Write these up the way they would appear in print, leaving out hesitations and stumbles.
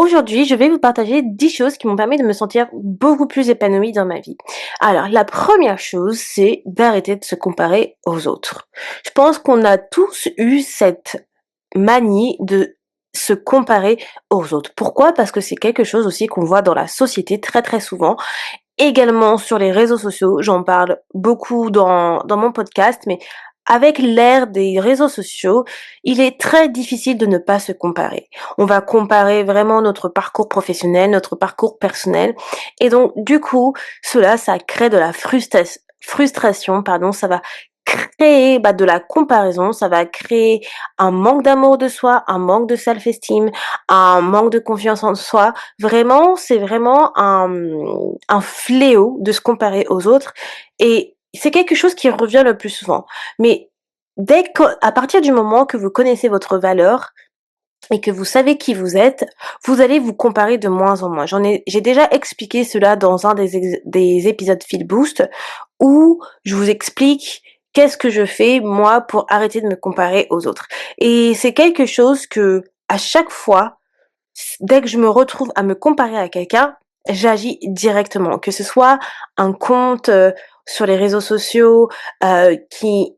Aujourd'hui, je vais vous partager 10 choses qui m'ont permis de me sentir beaucoup plus épanouie dans ma vie. Alors, la première chose, c'est d'arrêter de se comparer aux autres. Je pense qu'on a tous eu cette manie de se comparer aux autres. Pourquoi? Parce que c'est quelque chose aussi qu'on voit dans la société très très souvent. Également sur les réseaux sociaux, j'en parle beaucoup dans mon podcast, mais avec l'ère des réseaux sociaux, il est très difficile de ne pas se comparer. On va comparer vraiment notre parcours professionnel, notre parcours personnel et donc du coup, cela, ça crée de la frustration, pardon, ça va créer, de la comparaison, ça va créer un manque d'amour de soi, un manque de self-esteem, un manque de confiance en soi. Vraiment, c'est vraiment un fléau de se comparer aux autres et c'est quelque chose qui revient le plus souvent. Mais à partir du moment que vous connaissez votre valeur et que vous savez qui vous êtes, vous allez vous comparer de moins en moins. J'ai déjà expliqué cela dans un des épisodes Feel Boost où je vous explique qu'est-ce que je fais moi pour arrêter de me comparer aux autres. Et c'est quelque chose que à chaque fois, dès que je me retrouve à me comparer à quelqu'un, j'agis directement. Que ce soit un compte sur les réseaux sociaux qui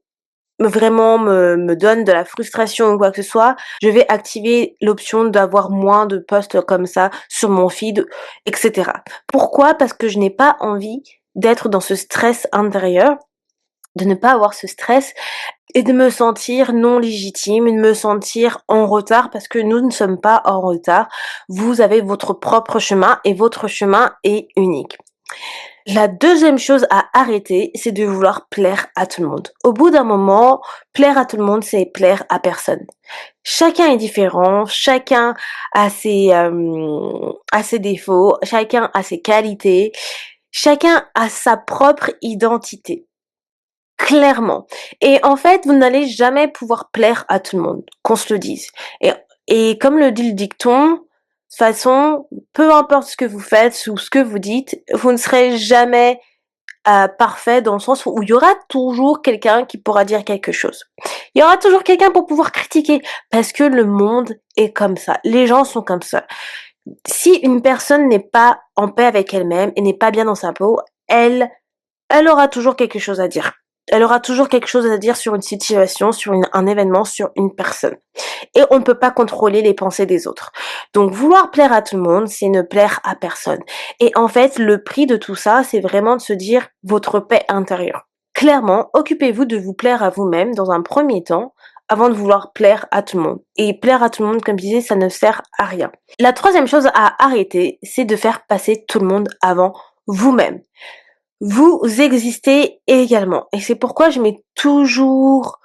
vraiment me donne de la frustration ou quoi que ce soit, je vais activer l'option d'avoir moins de posts comme ça sur mon feed, et cetera. Pourquoi? Parce que je n'ai pas envie d'être dans ce stress intérieur, de ne pas avoir ce stress et de me sentir non légitime, de me sentir en retard parce que nous ne sommes pas en retard. Vous avez votre propre chemin et votre chemin est unique. La deuxième chose à arrêter, c'est de vouloir plaire à tout le monde. Au bout d'un moment, plaire à tout le monde, c'est plaire à personne. Chacun est différent, chacun a ses défauts, chacun a ses qualités, chacun a sa propre identité. Clairement. Et en fait, vous n'allez jamais pouvoir plaire à tout le monde, qu'on se le dise. Et comme le dit le dicton, de toute façon, peu importe ce que vous faites ou ce que vous dites, vous ne serez jamais parfait dans le sens où il y aura toujours quelqu'un qui pourra dire quelque chose. Il y aura toujours quelqu'un pour pouvoir critiquer parce que le monde est comme ça. Les gens sont comme ça. Si une personne n'est pas en paix avec elle-même et n'est pas bien dans sa peau, elle aura toujours quelque chose à dire. Elle aura toujours quelque chose à dire sur une situation, sur un événement, sur une personne. Et on ne peut pas contrôler les pensées des autres. Donc vouloir plaire à tout le monde, c'est ne plaire à personne. Et en fait, le prix de tout ça, c'est vraiment de se dire votre paix intérieure. Clairement, occupez-vous de vous plaire à vous-même dans un premier temps, avant de vouloir plaire à tout le monde. Et plaire à tout le monde, comme je disais, ça ne sert à rien. La troisième chose à arrêter, c'est de faire passer tout le monde avant vous-même. Vous existez également et c'est pourquoi je mets toujours,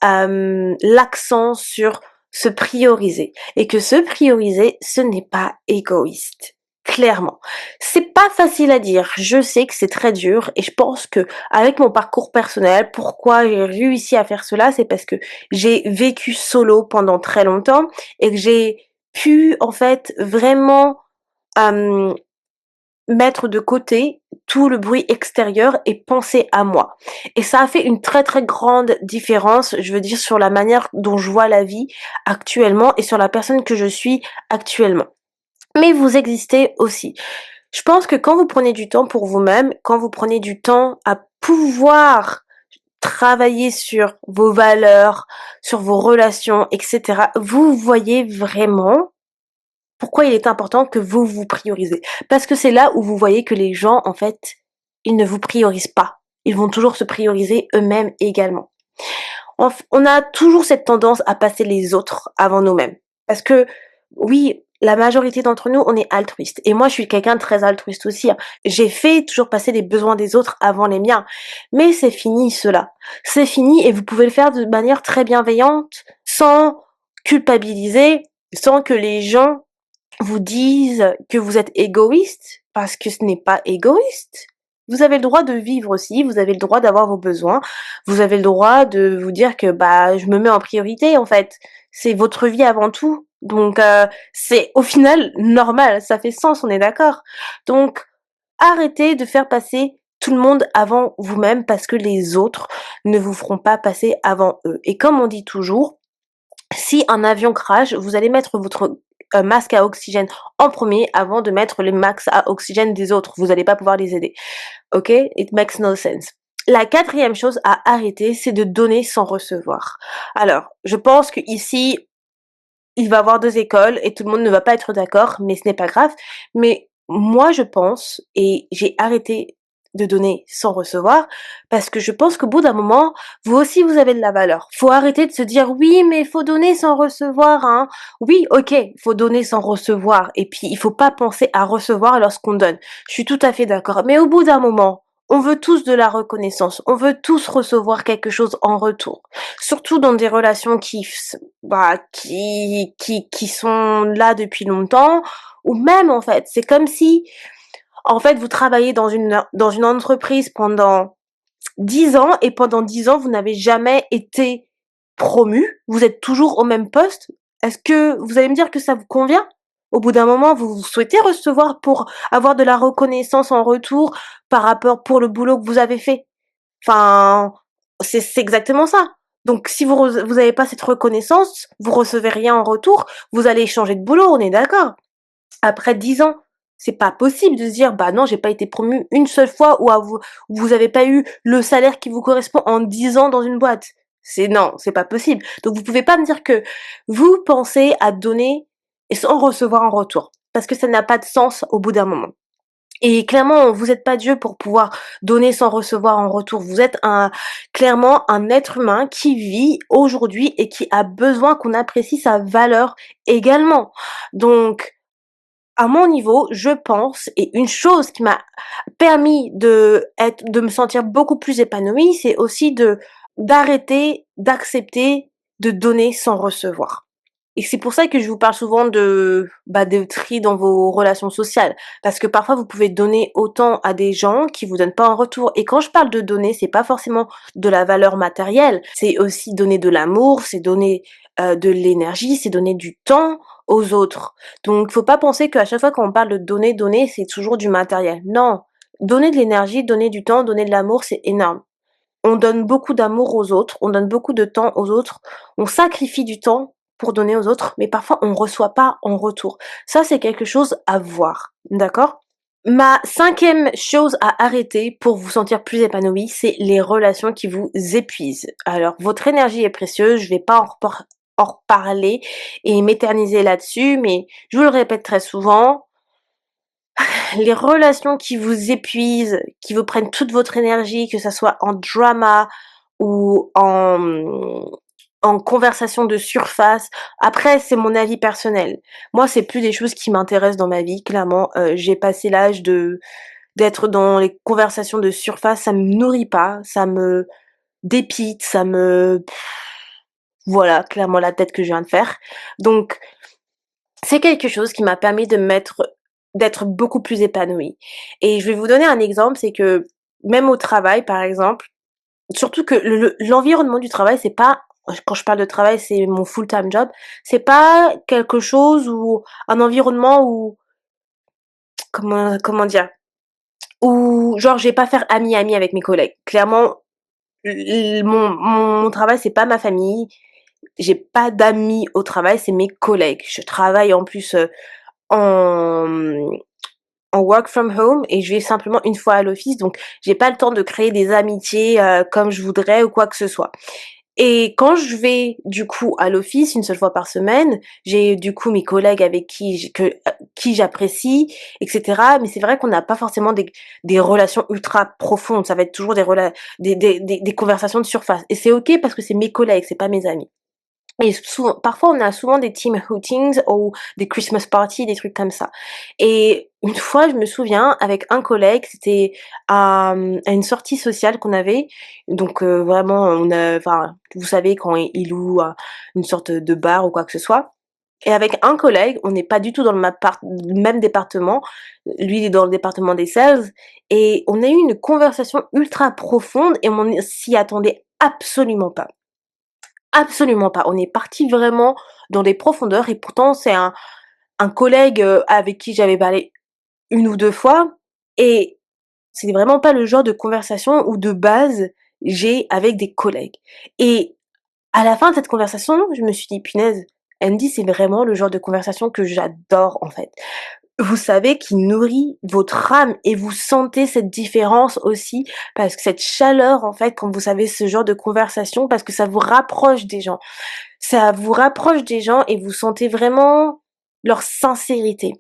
l'accent sur se prioriser et que se prioriser, ce n'est pas égoïste, clairement. C'est pas facile à dire, je sais que c'est très dur et je pense qu'avec mon parcours personnel, pourquoi j'ai réussi à faire cela, c'est parce que j'ai vécu solo pendant très longtemps et que j'ai pu en fait vraiment, hem mettre de côté tout le bruit extérieur et penser à moi. Et ça a fait une très très grande différence, je veux dire, sur la manière dont je vois la vie actuellement et sur la personne que je suis actuellement. Mais vous existez aussi. Je pense que quand vous prenez du temps pour vous-même, quand vous prenez du temps à pouvoir travailler sur vos valeurs, sur vos relations, etc., vous voyez vraiment pourquoi il est important que vous vous priorisez? Parce que c'est là où vous voyez que les gens, en fait, ils ne vous priorisent pas. Ils vont toujours se prioriser eux-mêmes également. On a toujours cette tendance à passer les autres avant nous-mêmes. Parce que, oui, la majorité d'entre nous, on est altruiste. Et moi, je suis quelqu'un de très altruiste aussi, hein. J'ai fait toujours passer les besoins des autres avant les miens. Mais c'est fini, cela. C'est fini et vous pouvez le faire de manière très bienveillante, sans culpabiliser, sans que les gens vous disent que vous êtes égoïste, parce que ce n'est pas égoïste. Vous avez le droit de vivre aussi, vous avez le droit d'avoir vos besoins, vous avez le droit de vous dire que je me mets en priorité en fait. C'est votre vie avant tout. Donc c'est au final normal, ça fait sens, on est d'accord. Donc arrêtez de faire passer tout le monde avant vous-même parce que les autres ne vous feront pas passer avant eux. Et comme on dit toujours, si un avion crash, vous allez mettre votre masques à oxygène en premier avant de mettre les masques à oxygène des autres. Vous allez pas pouvoir les aider. OK? It makes no sense. La quatrième chose à arrêter, c'est de donner sans recevoir. Alors, je pense qu'ici, il va y avoir 2 écoles et tout le monde ne va pas être d'accord, mais ce n'est pas grave. Mais moi, je pense et j'ai arrêté de donner sans recevoir parce que je pense qu'au bout d'un moment, vous aussi, vous avez de la valeur. Faut arrêter de se dire: «Oui, mais il faut donner sans recevoir, hein». Oui, OK, il faut donner sans recevoir et puis il faut pas penser à recevoir lorsqu'on donne. Je suis tout à fait d'accord. Mais au bout d'un moment, on veut tous de la reconnaissance. On veut tous recevoir quelque chose en retour. Surtout dans des relations qui sont là depuis longtemps ou même en fait, c'est comme si, en fait, vous travaillez dans une entreprise pendant 10 ans et pendant 10 ans, vous n'avez jamais été promu, vous êtes toujours au même poste. Est-ce que vous allez me dire que ça vous convient? Au bout d'un moment, vous souhaitez recevoir pour avoir de la reconnaissance en retour par rapport pour le boulot que vous avez fait? Enfin, c'est exactement ça. Donc si vous avez pas cette reconnaissance, vous recevez rien en retour, vous allez changer de boulot, on est d'accord? Après 10 ans, c'est pas possible de se dire: «Bah non, j'ai pas été promu une seule fois» ou vous avez pas eu le salaire qui vous correspond en 10 ans dans une boîte. Non, c'est pas possible. Donc vous pouvez pas me dire que vous pensez à donner et sans recevoir en retour, parce que ça n'a pas de sens au bout d'un moment. Et clairement, vous êtes pas Dieu pour pouvoir donner sans recevoir en retour. Vous êtes clairement un être humain qui vit aujourd'hui et qui a besoin qu'on apprécie sa valeur également. Donc, à mon niveau, je pense, et une chose qui m'a permis de me sentir beaucoup plus épanouie, c'est aussi d'arrêter d'accepter de donner sans recevoir. Et c'est pour ça que je vous parle souvent de tri dans vos relations sociales. Parce que parfois, vous pouvez donner autant à des gens qui vous donnent pas en retour. Et quand je parle de donner, c'est pas forcément de la valeur matérielle. C'est aussi donner de l'amour, c'est donner de l'énergie, c'est donner du temps aux autres. Donc, faut pas penser qu'à chaque fois qu'on parle de donner, c'est toujours du matériel. Non. Donner de l'énergie, donner du temps, donner de l'amour, c'est énorme. On donne beaucoup d'amour aux autres, on donne beaucoup de temps aux autres, on sacrifie du temps pour donner aux autres, mais parfois on reçoit pas en retour. Ça, c'est quelque chose à voir, d'accord? Ma cinquième chose à arrêter pour vous sentir plus épanoui, c'est les relations qui vous épuisent. Alors, votre énergie est précieuse, je vais pas en reparler et m'éterniser là-dessus, mais je vous le répète très souvent, les relations qui vous épuisent, qui vous prennent toute votre énergie, que ça soit en drama ou en conversation de surface. Après, c'est mon avis personnel. Moi, c'est plus des choses qui m'intéressent dans ma vie, clairement. J'ai passé l'âge d'être dans les conversations de surface, ça me nourrit pas, ça me dépite, voilà, clairement la tête que je viens de faire. Donc c'est quelque chose qui m'a permis d'être beaucoup plus épanouie. Et je vais vous donner un exemple, c'est que même au travail, par exemple, surtout que l'environnement du travail, c'est pas quand je parle de travail, c'est mon full-time job, c'est pas quelque chose ou un environnement où comment dire? Où genre je vais pas faire ami-ami avec mes collègues. Clairement, mon travail, c'est pas ma famille. J'ai pas d'amis au travail, c'est mes collègues. Je travaille en plus, en, en work from home et je vais simplement une fois à l'office, donc j'ai pas le temps de créer des amitiés, comme je voudrais ou quoi que ce soit. Et quand je vais du coup à l'office une seule fois par semaine, j'ai du coup mes collègues avec qui j'apprécie et cetera. Mais c'est vrai qu'on n'a pas forcément des relations ultra profondes. Ça va être toujours des conversations de surface et c'est OK parce que c'est mes collègues, c'est pas mes amis. Et souvent parfois on a souvent des team outings ou des Christmas parties, des trucs comme ça. Et une fois, je me souviens avec un collègue, c'était à une sortie sociale qu'on avait. Donc vraiment enfin, vous savez quand il loue, une sorte de bar ou quoi que ce soit. Et avec un collègue, on n'est pas du tout dans le même département. Lui, il est dans le département des sales et on a eu une conversation ultra profonde et on ne s'y attendait absolument pas. Absolument pas. On est parti vraiment dans des profondeurs et pourtant c'est un collègue, avec qui j'avais parlé une ou 2 fois et c'est vraiment pas le genre de conversation ou de base j'ai avec des collègues et à la fin de cette conversation, je me suis dit: «Punaise, Elle me dit: «C'est vraiment le genre de conversation que j'adore, en fait». Vous savez qui nourrit votre âme et vous sentez cette différence aussi parce que cette chaleur, en fait, quand vous avez ce genre de conversation, parce que ça vous rapproche des gens. Ça vous rapproche des gens et vous sentez vraiment leur sincérité.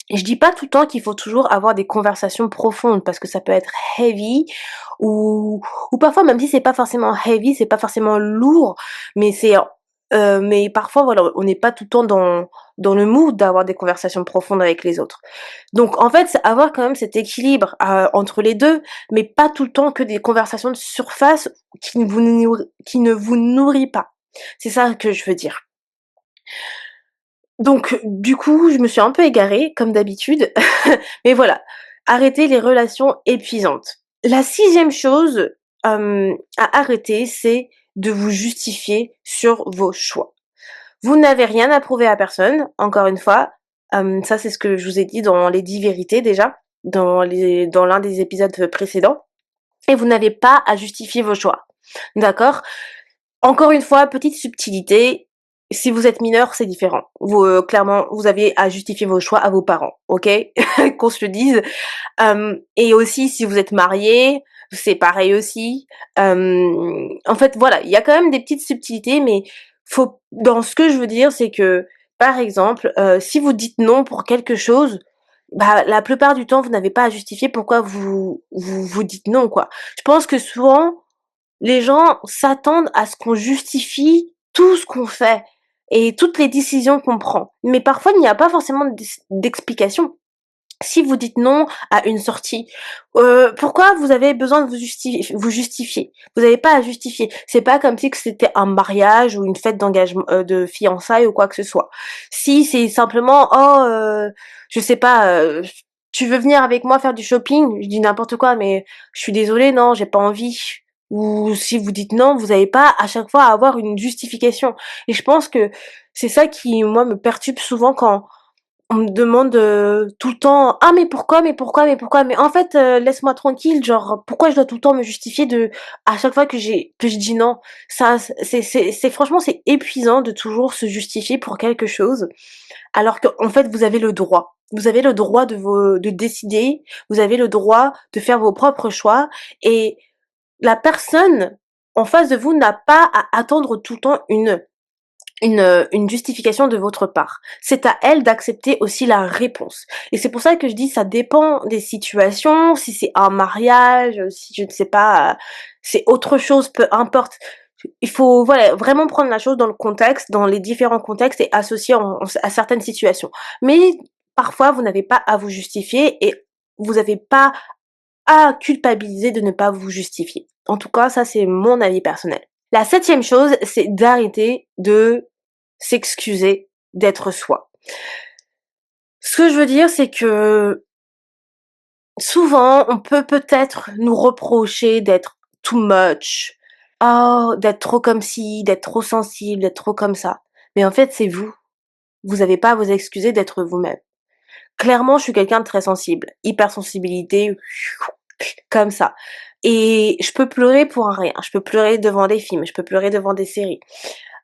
Et je dis pas tout le temps qu'il faut toujours avoir des conversations profondes parce que ça peut être heavy ou parfois même si c'est pas forcément heavy, c'est pas forcément lourd, mais mais parfois voilà, on n'est pas tout le temps dans le mood d'avoir des conversations profondes avec les autres. Donc en fait, c'est avoir quand même cet équilibre, entre les 2, mais pas tout le temps que des conversations de surface qui ne vous nourrit pas. C'est ça que je veux dire. Donc du coup, je me suis un peu égarée comme d'habitude, mais voilà, arrêter les relations épuisantes. La 6e chose, à arrêter, c'est de vous justifier sur vos choix. Vous n'avez rien à prouver à personne, encore une fois, ça c'est ce que je vous ai dit dans les 10 vérités déjà, dans l'un des épisodes précédents et vous n'avez pas à justifier vos choix. D'accord? Encore une fois, petite subtilité, si vous êtes mineur, c'est différent. Vous, clairement, vous avez à justifier vos choix à vos parents, OK? Qu'on se le dise. Et aussi si vous êtes marié, c'est pareil aussi. En fait, voilà, il y a quand même des petites subtilités, mais faut dans ce que je veux dire, c'est que, par exemple, si vous dites non pour quelque chose, bah, la plupart du temps, vous n'avez pas à justifier pourquoi vous dites non, quoi. Je pense que souvent, les gens s'attendent à ce qu'on justifie tout ce qu'on fait et toutes les décisions qu'on prend. Mais parfois, il n'y a pas forcément d'explication. Si vous dites non à une sortie, pourquoi vous avez besoin de vous justifier? Vous n'avez pas à justifier. C'est pas comme si que c'était un mariage ou une fête d'engagement, de fiançailles ou quoi que ce soit. Si c'est simplement: «Oh, je sais pas, tu veux venir avec moi faire du shopping?» Je dis n'importe quoi, mais: «Je suis désolée, non, j'ai pas envie». Ou si vous dites non, vous avez pas à chaque fois à avoir une justification. Et je pense que c'est ça qui, moi, me perturbe souvent quand on me demande, tout le temps: «Ah mais pourquoi? Mais pourquoi? Mais pourquoi?» mais en fait, laisse-moi tranquille, genre, pourquoi je dois tout le temps me justifier de à chaque fois que je dis non? Ça, c'est franchement, c'est épuisant de toujours se justifier pour quelque chose, alors qu'en fait, vous avez le droit. Vous avez le droit de décider, vous avez le droit de faire vos propres choix et la personne en face de vous n'a pas à attendre tout le temps une justification de votre part. C'est à elle d'accepter aussi la réponse. Et c'est pour ça que je dis ça dépend des situations, si c'est un mariage, si je ne sais pas, c'est autre chose, peu importe. Il faut voilà, vraiment prendre la chose dans le contexte, dans les différents contextes et associer à certaines situations. Mais parfois, vous n'avez pas à vous justifier et vous n'avez pas à culpabiliser de ne pas vous justifier. En tout cas, ça c'est mon avis personnel. La 7e chose, c'est d'arrêter de s'excuser d'être soi. Ce que je veux dire, c'est que souvent, on peut peut-être nous reprocher d'être too much, oh, d'être trop comme ci, d'être trop sensible, d'être trop comme ça. Mais en fait, c'est vous. Vous n'avez pas à vous excuser d'être vous-même. Clairement, je suis quelqu'un de très sensible, hypersensibilité, comme ça. Et je peux pleurer pour un rien. Je peux pleurer devant des films, je peux pleurer devant des séries.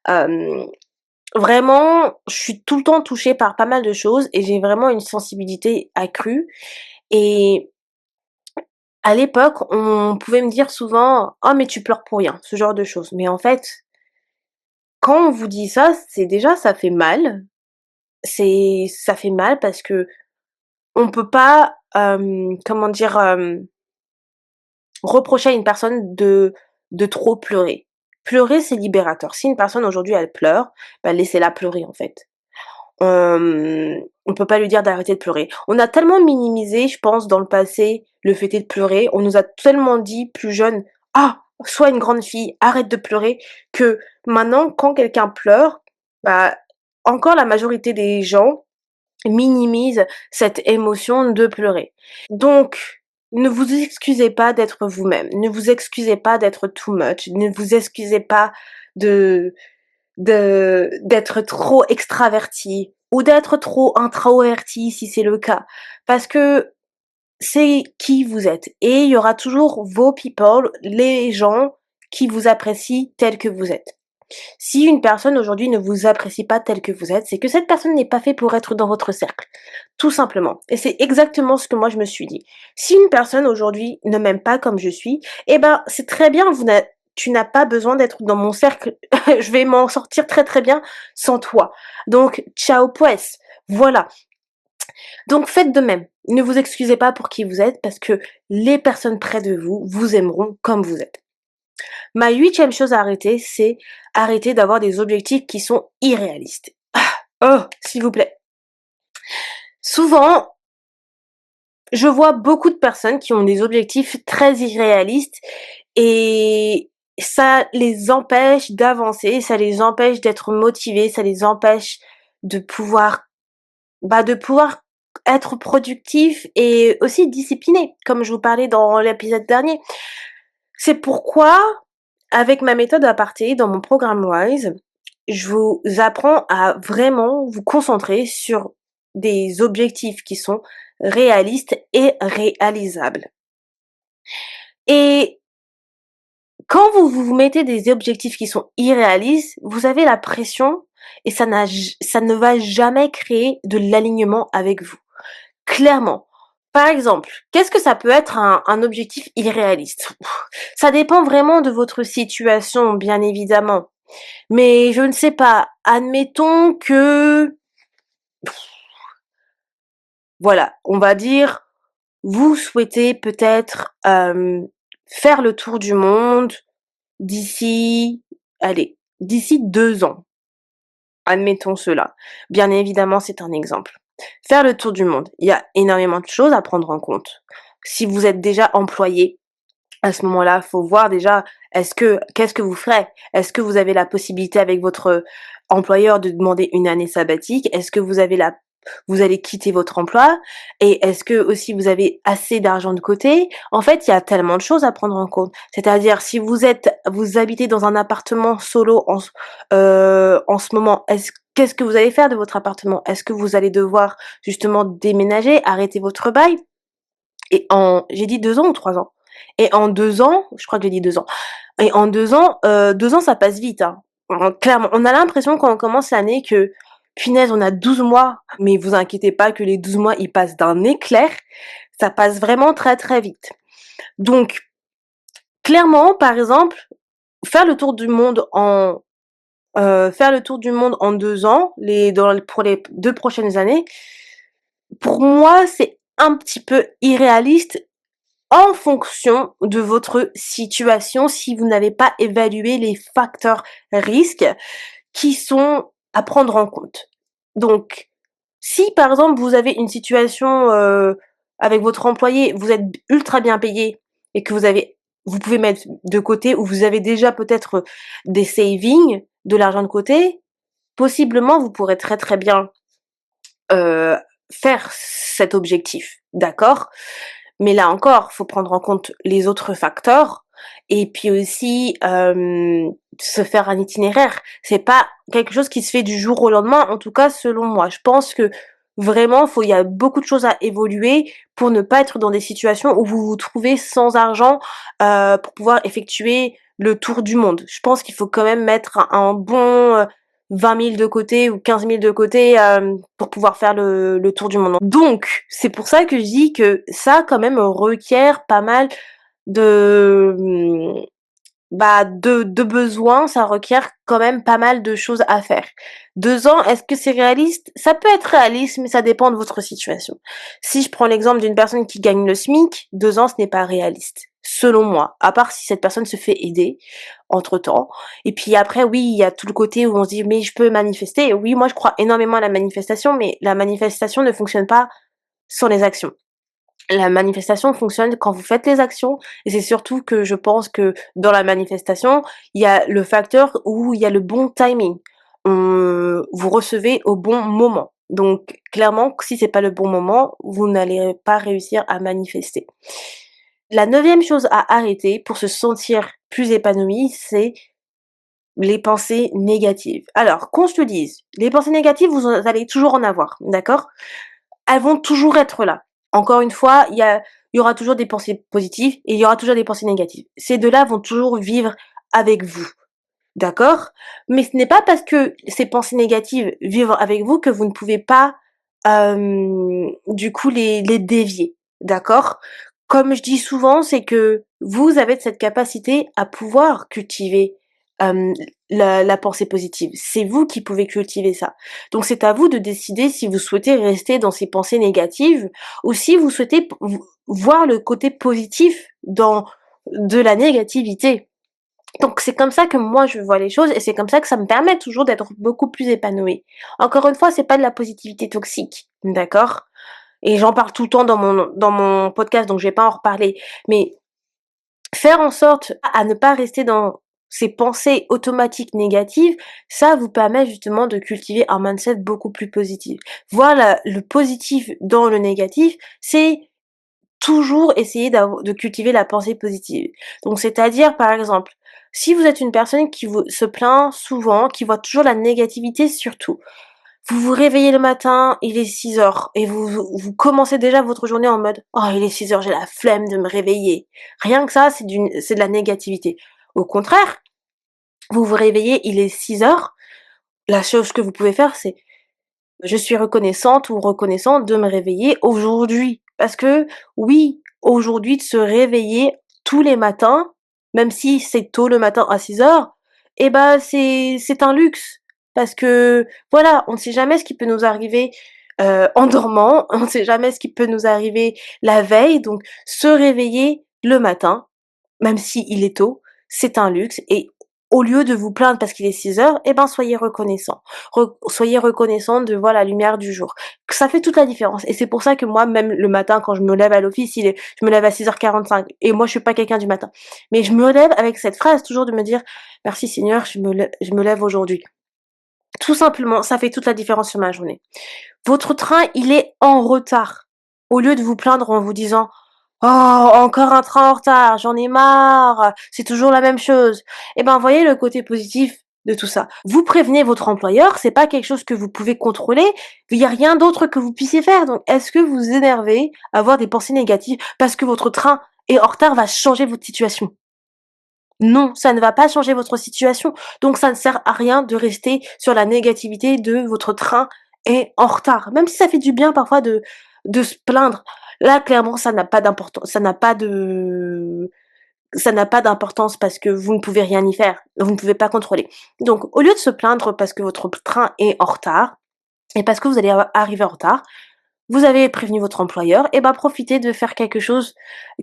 Hem, Vraiment, je suis tout le temps touchée par pas mal de choses et j'ai vraiment une sensibilité accrue et à l'époque, on pouvait me dire souvent: «Oh mais tu pleures pour rien», ce genre de choses. Mais en fait, quand on vous dit ça, c'est déjà ça fait mal. Ça fait mal parce que on peut pas, comment dire? Reprocher à une personne de trop pleurer. Pleurer, c'est libérateur. Si une personne aujourd'hui elle pleure, bah laissez-la pleurer en fait. On peut pas lui dire d'arrêter de pleurer. On a tellement minimisé, je pense, dans le passé, le fait de pleurer. On nous a tellement dit plus jeune: «Ah, sois une grande fille, arrête de pleurer», que maintenant quand quelqu'un pleure, bah, encore la majorité des gens minimisent cette émotion de pleurer. Donc, ne vous excusez pas d'être vous-même. Ne vous excusez pas d'être too much. Ne vous excusez pas de d'être trop extraverti ou d'être trop introverti si c'est le cas. Parce que c'est qui vous êtes et il y aura toujours vos people, les gens qui vous apprécient tels que vous êtes. Si une personne aujourd'hui ne vous apprécie pas tel que vous êtes, c'est que cette personne n'est pas faite pour être dans votre cercle, tout simplement. Et c'est exactement ce que moi je me suis dit. Si une personne aujourd'hui ne m'aime pas comme je suis, eh ben c'est très bien, tu n'as pas besoin d'être dans mon cercle. Je vais m'en sortir très très bien sans toi. Donc, ciao pues. Voilà. Donc faites de même. Ne vous excusez pas pour qui vous êtes parce que les personnes près de vous vous aimeront comme vous êtes. Ma 8e chose à arrêter, c'est arrêter d'avoir des objectifs qui sont irréalistes. Oh, s'il vous plaît. Souvent, je vois beaucoup de personnes qui ont des objectifs très irréalistes et ça les empêche d'avancer, ça les empêche d'être motivés, ça les empêche de pouvoir, de pouvoir être productifs et aussi disciplinés, comme je vous parlais dans l'épisode dernier. C'est pourquoi, avec ma méthode aparté dans mon programme WISE, je vous apprends à vraiment vous concentrer sur des objectifs qui sont réalistes et réalisables. Et quand vous mettez des objectifs qui sont irréalistes, vous avez la pression et ça ne va jamais créer de l'alignement avec vous. Clairement. Par exemple, qu'est-ce que ça peut être un objectif irréaliste? Ça dépend vraiment de votre situation, bien évidemment. Mais je ne sais pas, admettons que, voilà, on va dire, vous souhaitez peut-être faire le tour du monde d'ici, allez, d'ici 2 ans. Admettons cela. Bien évidemment, c'est un exemple. Faire le tour du monde, il y a énormément de choses à prendre en compte. Si vous êtes déjà employé, à ce moment-là, faut voir déjà, qu'est-ce que vous ferez? Est-ce que vous avez la possibilité avec votre employeur de demander une année sabbatique? Est-ce que vous allez quitter votre emploi? Et est-ce que aussi vous avez assez d'argent de côté? En fait, il y a tellement de choses à prendre en compte. C'est-à-dire, si vous habitez dans un appartement solo en ce moment, qu'est-ce que vous allez faire de votre appartement? Est-ce que vous allez devoir justement déménager, arrêter votre bail? J'ai dit 2 ans ou 3 ans? Et en 2 ans, je crois que j'ai dit 2 ans. Et en 2 ans ça passe vite, hein. Clairement, on a l'impression quand on commence l'année que, punaise, on a 12 mois, mais vous inquiétez pas que les 12 mois, ils passent d'un éclair. Ça passe vraiment très, très vite. Donc, clairement, par exemple, faire le tour du monde faire le tour du monde en 2 ans, pour les 2 prochaines années, pour moi, c'est un petit peu irréaliste en fonction de votre situation, si vous n'avez pas évalué les facteurs risques qui sont à prendre en compte. Donc, si par exemple vous avez une situation avec votre employé, vous êtes ultra bien payé et que vous pouvez mettre de côté ou vous avez déjà peut-être des savings, de l'argent de côté, possiblement vous pourrez très très bien heu, faire cet objectif, d'accord? Mais là encore, faut prendre en compte les autres facteurs et puis aussi, se faire un itinéraire. C'est pas quelque chose qui se fait du jour au lendemain, en tout cas selon moi. Je pense que vraiment il y a beaucoup de choses à évoluer pour ne pas être dans des situations où vous vous trouvez sans argent, pour pouvoir effectuer le tour du monde. Je pense qu'il faut quand même mettre un bon, 20 000 de côté ou 15 000 de côté, pour pouvoir faire le tour du monde. Donc, c'est pour ça que je dis que ça, quand même, requiert pas mal de, de besoins, ça requiert quand même pas mal de choses à faire. 2 ans, est-ce que c'est réaliste? Ça peut être réaliste, mais ça dépend de votre situation. Si je prends l'exemple d'une personne qui gagne le SMIC, 2 ans, ce n'est pas réaliste, selon moi, à part si cette personne se fait aider entre-temps. Et puis après, oui, il y a tout le côté où on se dit: «Mais je peux manifester». Oui, moi je crois énormément à la manifestation, mais la manifestation ne fonctionne pas sans les actions. La manifestation fonctionne quand vous faites les actions et c'est surtout que je pense que dans la manifestation, il y a le facteur où il y a le bon timing. Vous recevez au bon moment. Donc clairement, si c'est pas le bon moment, vous n'allez pas réussir à manifester. La 9e chose à arrêter pour se sentir plus épanoui, c'est les pensées négatives. Alors, qu'on se le dise, les pensées négatives, vous allez toujours en avoir, d'accord? Elles vont toujours être là. Encore une fois, il y aura toujours des pensées positives et il y aura toujours des pensées négatives. Ces 2-là vont toujours vivre avec vous. d'accord? Mais ce n'est pas parce que ces pensées négatives vivent avec vous que vous ne pouvez pas, du coup les dévier, d'accord? Comme je dis souvent, c'est que vous avez cette capacité à pouvoir cultiver, hem, la pensée positive. C'est vous qui pouvez cultiver ça. Donc c'est à vous de décider si vous souhaitez rester dans ces pensées négatives ou si vous souhaitez voir le côté positif dans de la négativité. Donc c'est comme ça que moi je vois les choses et c'est comme ça que ça me permet toujours d'être beaucoup plus épanouie. Encore une fois, c'est pas de la positivité toxique, d'accord? Et j'en parle tout le temps dans mon podcast, donc je vais pas en reparler. Mais faire en sorte à ne pas rester dans ces pensées automatiques négatives, ça vous permet justement de cultiver un mindset beaucoup plus positif. Voir le positif dans le négatif, c'est toujours essayer de cultiver la pensée positive. Donc c'est-à-dire, par exemple, si vous êtes une personne qui se plaint souvent, qui voit toujours la négativité sur tout, vous vous réveillez le matin, il est 6 heures et vous commencez déjà votre journée en mode: «Oh, il est 6 heures, j'ai la flemme de me réveiller». Rien que ça, c'est de la négativité. Au contraire, vous vous réveillez, il est 6 heures, la chose que vous pouvez faire, c'est: je suis reconnaissante ou reconnaissant de me réveiller aujourd'hui. Parce que oui, aujourd'hui, de se réveiller tous les matins, même si c'est tôt le matin à 6 heures, eh ben, c'est un luxe. Parce que voilà, on ne sait jamais ce qui peut nous arriver, en dormant, on ne sait jamais ce qui peut nous arriver la veille, donc se réveiller le matin, même s'il est tôt, c'est un luxe et au lieu de vous plaindre parce qu'il est 6 heures, eh ben, soyez reconnaissant. Soyez reconnaissant de voir la lumière du jour. Ça fait toute la différence et c'est pour ça que moi, même le matin quand je me lève à l'office, je me lève à 6h45 et moi je suis pas quelqu'un du matin. Mais je me lève avec cette phrase toujours de me dire: «Merci Seigneur, je me lève aujourd'hui». Tout simplement, ça fait toute la différence sur ma journée. Votre train, il est en retard. Au lieu de vous plaindre en vous disant: «Oh, encore un train en retard, j'en ai marre, c'est toujours la même chose». Eh ben, voyez le côté positif de tout ça. Vous prévenez votre employeur, c'est pas quelque chose que vous pouvez contrôler, il y a rien d'autre que vous puissiez faire. Donc, est-ce que vous énervez, avoir des pensées négatives parce que votre train est en retard va changer votre situation? Non, ça ne va pas changer votre situation. Donc ça ne sert à rien de rester sur la négativité de votre train est en retard. Même si ça fait du bien parfois de se plaindre. Là, clairement, ça n'a pas d'importance parce que vous ne pouvez rien y faire. Vous ne pouvez pas contrôler. Donc, au lieu de se plaindre parce que votre train est en retard et parce que vous allez arriver en retard, vous avez prévenu votre employeur, et ben profitez de faire quelque chose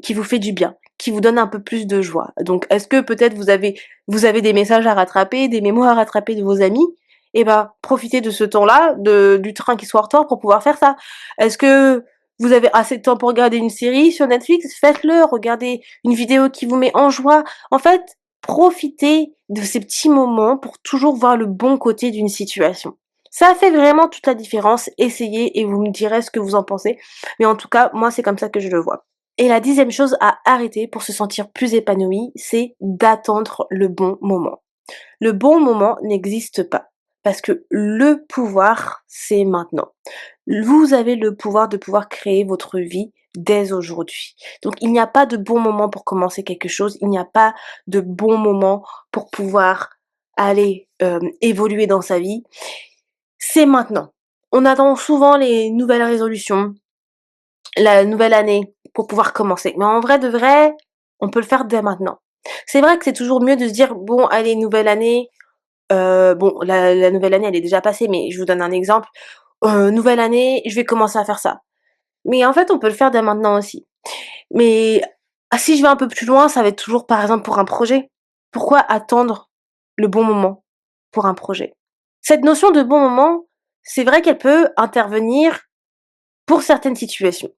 qui vous fait du bien, qui vous donne un peu plus de joie. Donc est-ce que peut-être vous avez des messages à rattraper, des mémos à rattraper de vos amis? Et ben profitez de ce temps-là, du train qui soit en retard pour pouvoir faire ça. Est-ce que vous avez assez de temps pour regarder une série sur Netflix? Faites-le, regardez une vidéo qui vous met en joie. En fait, profitez de ces petits moments pour toujours voir le bon côté d'une situation. Ça fait vraiment toute la différence. Essayez et vous me direz ce que vous en pensez. Mais en tout cas, moi, c'est comme ça que je le vois. Et la 10e chose à arrêter pour se sentir plus épanoui, c'est d'attendre le bon moment. Le bon moment n'existe pas. Parce que le pouvoir, c'est maintenant. Vous avez le pouvoir de pouvoir créer votre vie dès aujourd'hui. Donc il n'y a pas de bon moment pour commencer quelque chose, il n'y a pas de bon moment pour pouvoir aller, évoluer dans sa vie. C'est maintenant. On attend souvent les nouvelles résolutions, la nouvelle année pour pouvoir commencer. Mais en vrai de vrai, on peut le faire dès maintenant. C'est vrai que c'est toujours mieux de se dire: «Bon allez, nouvelle année», bon la nouvelle année elle est déjà passée, mais je vous donne un exemple. Nouvelle année, je vais commencer à faire ça. Mais en fait, on peut le faire dès maintenant aussi. Mais si je vais un peu plus loin, ça va être toujours par exemple pour un projet. Pourquoi attendre le bon moment pour un projet? Cette notion de bon moment, c'est vrai qu'elle peut intervenir pour certaines situations.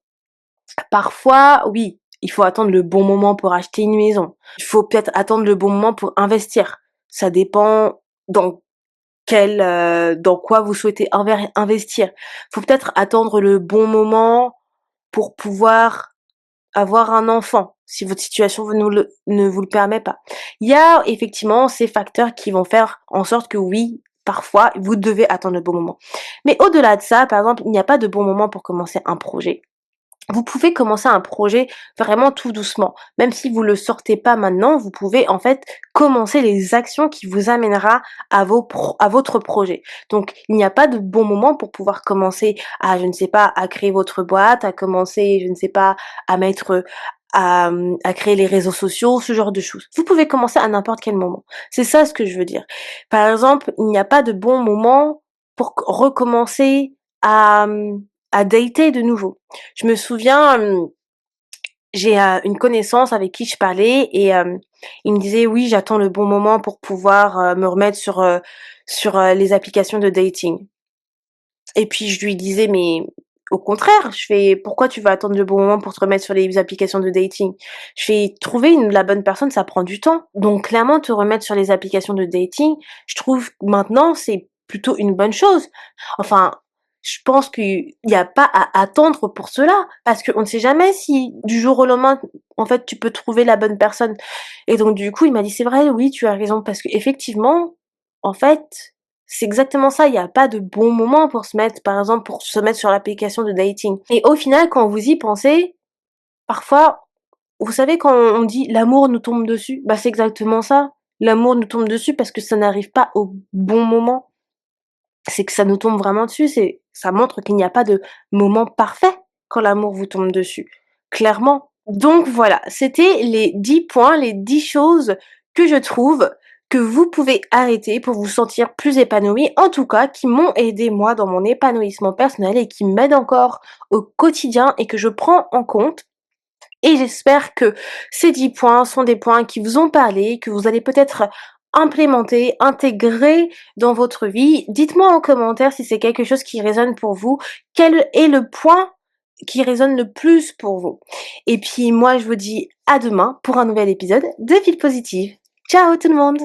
Parfois, oui, il faut attendre le bon moment pour acheter une maison. Il faut peut-être attendre le bon moment pour investir. Ça dépend dans dans quoi vous souhaitez investir. Faut peut-être attendre le bon moment pour pouvoir avoir un enfant, si votre situation ne vous le permet pas. Il y a effectivement ces facteurs qui vont faire en sorte que oui, parfois, vous devez attendre le bon moment. Mais au-delà de ça, par exemple, il n'y a pas de bon moment pour commencer un projet. Vous pouvez commencer un projet vraiment tout doucement. Même si vous le sortez pas maintenant, vous pouvez en fait commencer les actions qui vous amènera à votre projet. Donc il n'y a pas de bon moment pour pouvoir commencer à, je ne sais pas, à créer votre boîte, à commencer, je ne sais pas, à mettre, à créer les réseaux sociaux, ce genre de choses. Vous pouvez commencer à n'importe quel moment. C'est ça ce que je veux dire. Par exemple, il n'y a pas de bon moment pour recommencer à dater de nouveau. Je me souviens, j'ai, une connaissance avec qui je parlais et il me disait: «Oui, j'attends le bon moment pour pouvoir, me remettre sur les applications de dating». Et puis je lui disais: «Mais au contraire», je fais: «Pourquoi tu vas attendre le bon moment pour te remettre sur les applications de dating?» Je fais: «Trouver la bonne personne, ça prend du temps. Donc clairement te remettre sur les applications de dating, je trouve que maintenant c'est plutôt une bonne chose. Enfin, je pense qu'il y a pas à attendre pour cela, parce qu'on ne sait jamais si du jour au lendemain, en fait, tu peux trouver la bonne personne». Et donc du coup, il m'a dit: «C'est vrai, oui, tu as raison», parce qu'effectivement, en fait, c'est exactement ça, il y a pas de bon moment pour se mettre, par exemple, pour se mettre sur l'application de dating. Et au final, quand vous y pensez, parfois, vous savez quand on dit: «L'amour nous tombe dessus», bah, c'est exactement ça. L'amour nous tombe dessus parce que ça n'arrive pas au bon moment. C'est que ça nous tombe vraiment dessus, ça montre qu'il n'y a pas de moment parfait quand l'amour vous tombe dessus, clairement. Donc voilà, c'était les 10 points, les 10 choses que je trouve que vous pouvez arrêter pour vous sentir plus épanoui, en tout cas qui m'ont aidé moi dans mon épanouissement personnel et qui m'aident encore au quotidien et que je prends en compte. Et j'espère que ces 10 points sont des points qui vous ont parlé, que vous allez peut-être implémenter, intégrer dans votre vie. Dites-moi en commentaire si c'est quelque chose qui résonne pour vous. Quel est le point qui résonne le plus pour vous? Et puis moi, je vous dis à demain pour un nouvel épisode de Fil Positive. Ciao tout le monde!